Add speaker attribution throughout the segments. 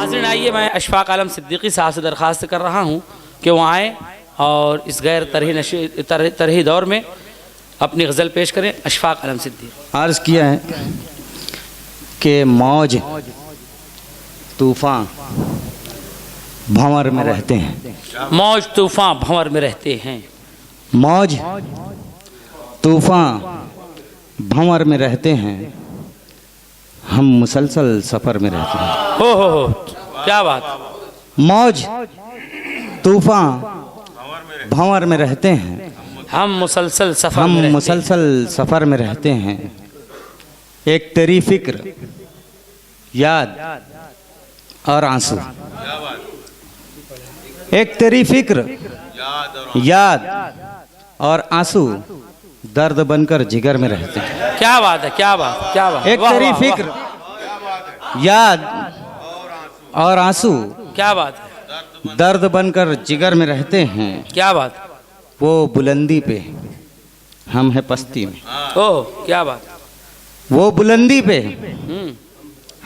Speaker 1: नाज़रीन आइए, मैं अशफाक आलम सिद्दीकी साहब से दरख्वास्त कर रहा हूँ कि वो आएँ और इस गैर तरही दौर में अपनी गज़ल पेश करें। अशफाक आलम सिद्दीकी।
Speaker 2: अर्ज़ किया है कि मौज तूफ़ान भंवर में रहते हैं।
Speaker 1: मौज तूफ़ान भंवर में रहते हैं।
Speaker 2: मौज तूफ़ान भंवर में रहते हैं, हम मुसलसल सफ़र में रहते हैं।
Speaker 1: हो, क्या बात।
Speaker 2: मौज तूफ़ान भंवर में रहते हैं,
Speaker 1: हम मुसलसल
Speaker 2: सफ़र में रहते हैं। एक तेरी फिक्र, याद और आंसू। एक तेरी फिक्र, याद और आंसू दर्द बनकर जिगर में रहते हैं।
Speaker 1: क्या बात है, क्या बात, क्या बात।
Speaker 2: एक तेरी फिक्र, याद और आंसू,
Speaker 1: क्या बात है,
Speaker 2: दर्द बनकर जिगर में रहते हैं।
Speaker 1: क्या बात।
Speaker 2: वो बुलंदी पे, हम है पस्ती में।
Speaker 1: ओह, क्या बात।
Speaker 2: वो बुलंदी पे,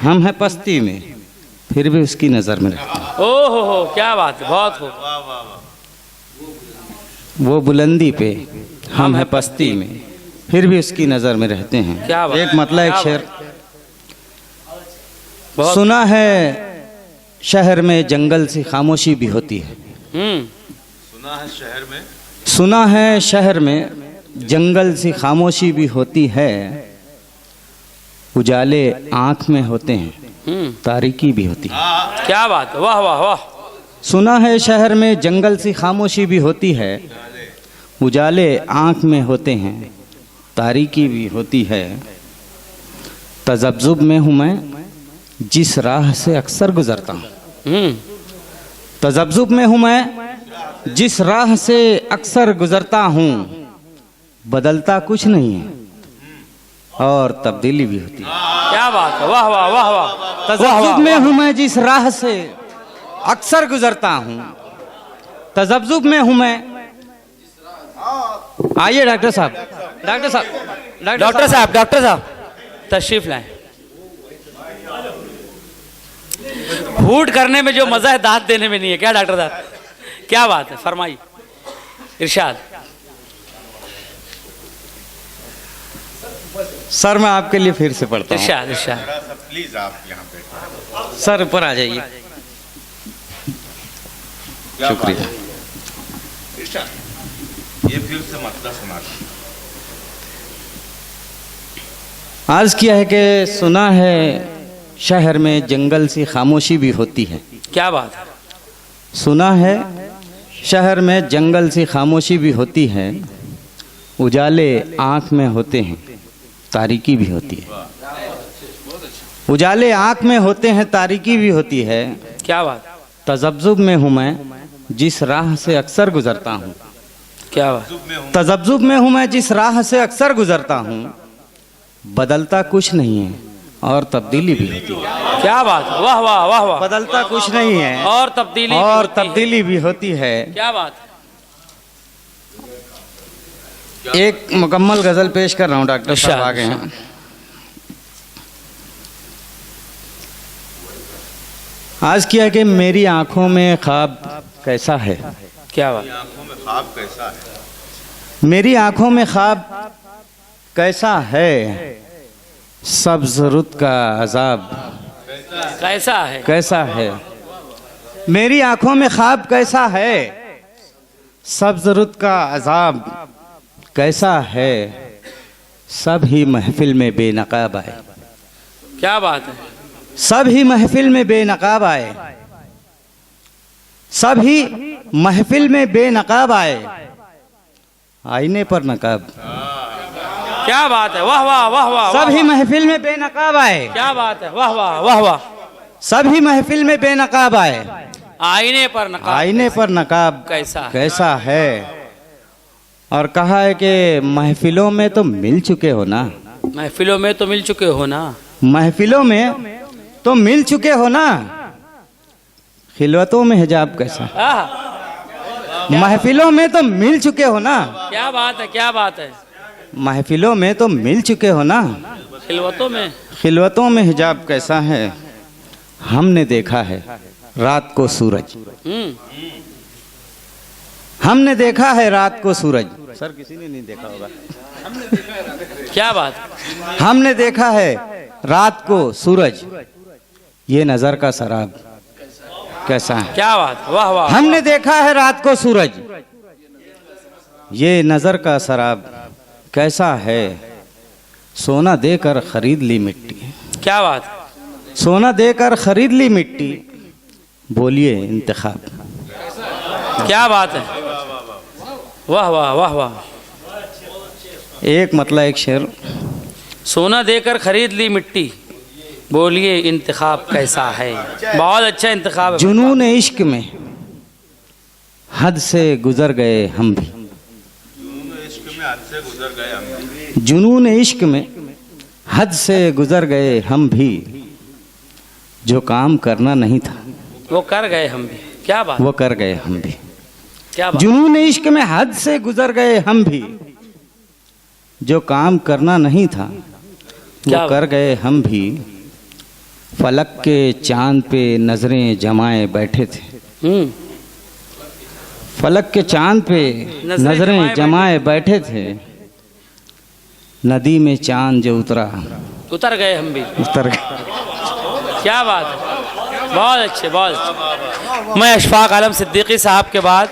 Speaker 2: हम है पस्ती में, फिर भी उसकी नज़र में रहते हैं।
Speaker 1: ओह हो, क्या बात है, बहुत हो।
Speaker 2: वो बुलंदी पे, हम है पस्ती में, फिर भी उसकी नज़र में रहते हैं।
Speaker 1: क्या बात।
Speaker 2: एक मतलब एक शेर। सुना है शहर में जंगल सी खामोशी भी होती है।
Speaker 3: सुना है
Speaker 2: शहर में जंगल सी खामोशी भी होती है। उजाले आँख में होते हैं, तारीकी भी होती है।
Speaker 1: क्या बात, वाह वाह वाह।
Speaker 2: सुना है शहर में जंगल सी खामोशी भी होती है, उजाले आँख में होते हैं, तारीकी भी होती है। तज़ब्ज़ुब में हूँ मैं जिस राह से अक्सर गुज़रता हूँ। तज़ब्ज़ुब में हूँ मैं जिस राह से अक्सर गुज़रता हूँ। बदलता कुछ नहीं है और तब्दीली भी होती है।
Speaker 1: क्या बात है, वाह वाह वाह वाह।
Speaker 2: तज़ब्ज़ुब में हूँ मैं जिस राह से अक्सर गुज़रता हूँ। तज़ब्ज़ुब में हूँ मैं। आइए डॉक्टर साहब,
Speaker 1: डॉक्टर साहब तशरीफ लाएं। फूट करने में जो मजा है दांत देने में नहीं है। क्या डॉक्टर साहब, क्या बात है, फरमाइए, इरशाद।
Speaker 2: सर मैं आपके लिए फिर से पढ़ता हूँ।
Speaker 1: इरशाद इरशाद।
Speaker 3: प्लीज आप यहाँ पे
Speaker 2: सर ऊपर आ जाइए। शुक्रिया।
Speaker 3: ये फिर से मतलब सुना।
Speaker 2: अर्ज़ किया है कि सुना है शहर में जंगल सी खामोशी भी होती है।
Speaker 1: क्या बात है।
Speaker 2: सुना है शहर में जंगल सी खामोशी भी होती है। उजाले आँख में होते हैं, तारीकी भी होती है। उजाले आँख में होते हैं, तारीकी भी होती है।
Speaker 1: क्या बात।
Speaker 2: तज़ब्ज़ुब में हूँ मैं जिस राह से अक्सर गुज़रता हूँ।
Speaker 1: क्या बात।
Speaker 2: तज़ब्ज़ुब में हूँ मैं जिस राह से अक्सर गुज़रता हूँ। बदलता कुछ नहीं है और तब्दीली भी होती है।
Speaker 1: क्या बात, वाह वाह वाह वाह।
Speaker 2: बदलता कुछ नहीं है
Speaker 1: और तब्दीली
Speaker 2: भी होती है।
Speaker 1: क्या बात।
Speaker 2: एक मुकम्मल गज़ल पेश कर रहा हूँ। डॉक्टर साहब आ गए हैं। आज किया कि मेरी आंखों में ख्वाब कैसा है।
Speaker 1: क्या बात।
Speaker 3: आंखों में ख्वाब कैसा है।
Speaker 2: मेरी आंखों में ख्वाब कैसा है। सब्ज़ रुत का अज़ाब कैसा है। मेरी आंखों में ख्वाब कैसा है। सब्ज़ रुत का अज़ाब कैसा है। सब ही महफिल में बेनकाब आए।
Speaker 1: क्या बात है।
Speaker 2: सब ही महफिल में बेनकाब आए। सब ही महफिल में बेनकाब आए। आईने पर नकाब।
Speaker 1: क्या बात है, वाह वाह वाह वाह।
Speaker 2: सब ही महफिल में बेनकाब आए।
Speaker 1: क्या बात है, वाह वाह वाह वाह।
Speaker 2: सब ही महफिल में बेनकाब आए।
Speaker 1: आईने पर नकाब
Speaker 2: कैसा है। और कहा है कि महफिलों में तो मिल चुके हो ना।
Speaker 1: महफिलों में तो मिल चुके हो ना।
Speaker 2: महफिलों में तो मिल चुके हो ना। खिलवतों में हिजाब कैसा। महफिलों में तो मिल चुके हो ना।
Speaker 1: क्या बात है, क्या बात है।
Speaker 2: महफिलों में तो मिल चुके हो ना।
Speaker 1: खिलवतों में
Speaker 2: हिजाब कैसा है। हमने देखा है रात को सूरज।
Speaker 1: हम्म,
Speaker 2: हमने देखा है रात को सूरज। सर किसी ने नहीं देखा होगा।
Speaker 1: क्या बात।
Speaker 2: हमने देखा है रात को सूरज, ये नजर का शराब कैसा है।
Speaker 1: क्या बात, वाह वाह।
Speaker 2: हमने देखा है रात को सूरज, ये नजर का शराब कैसा है। सोना देकर खरीद ली मिट्टी।
Speaker 1: क्या बात।
Speaker 2: सोना देकर खरीद ली मिट्टी, बोलिए इंतखाब।
Speaker 1: क्या बात है, वाह वाह वाह वाह।
Speaker 2: एक मतलब एक शेर।
Speaker 1: सोना देकर खरीद ली मिट्टी, बोलिए इंतखाब कैसा है। बहुत अच्छा इंतखाब है।
Speaker 2: जुनून इश्क में हद से गुजर गए हम भी।
Speaker 3: इश्क में हद से गुजर गए हम भी।
Speaker 2: जुनून इश्क में हद से गुजर गए हम भी, जो काम करना नहीं था
Speaker 1: वो कर गए हम भी। क्या बात,
Speaker 2: वो कर गए हम भी।
Speaker 1: क्या बात।
Speaker 2: जुनून इश्क में हद से गुजर गए हम भी, जो काम करना नहीं था
Speaker 1: क्या
Speaker 2: वो कर गए हम भी। फलक के चांद पे नजरें जमाए बैठे थे। फलक के चांद पे नजरें जमाए बैठे थे। नदी में चांद जो उतरा,
Speaker 1: उतर गए हम भी।
Speaker 2: उतर गए।
Speaker 1: क्या बात है, बहुत अच्छे, बहुत अच्छे। मैं अशफाक आलम सिद्दीकी साहब के बाद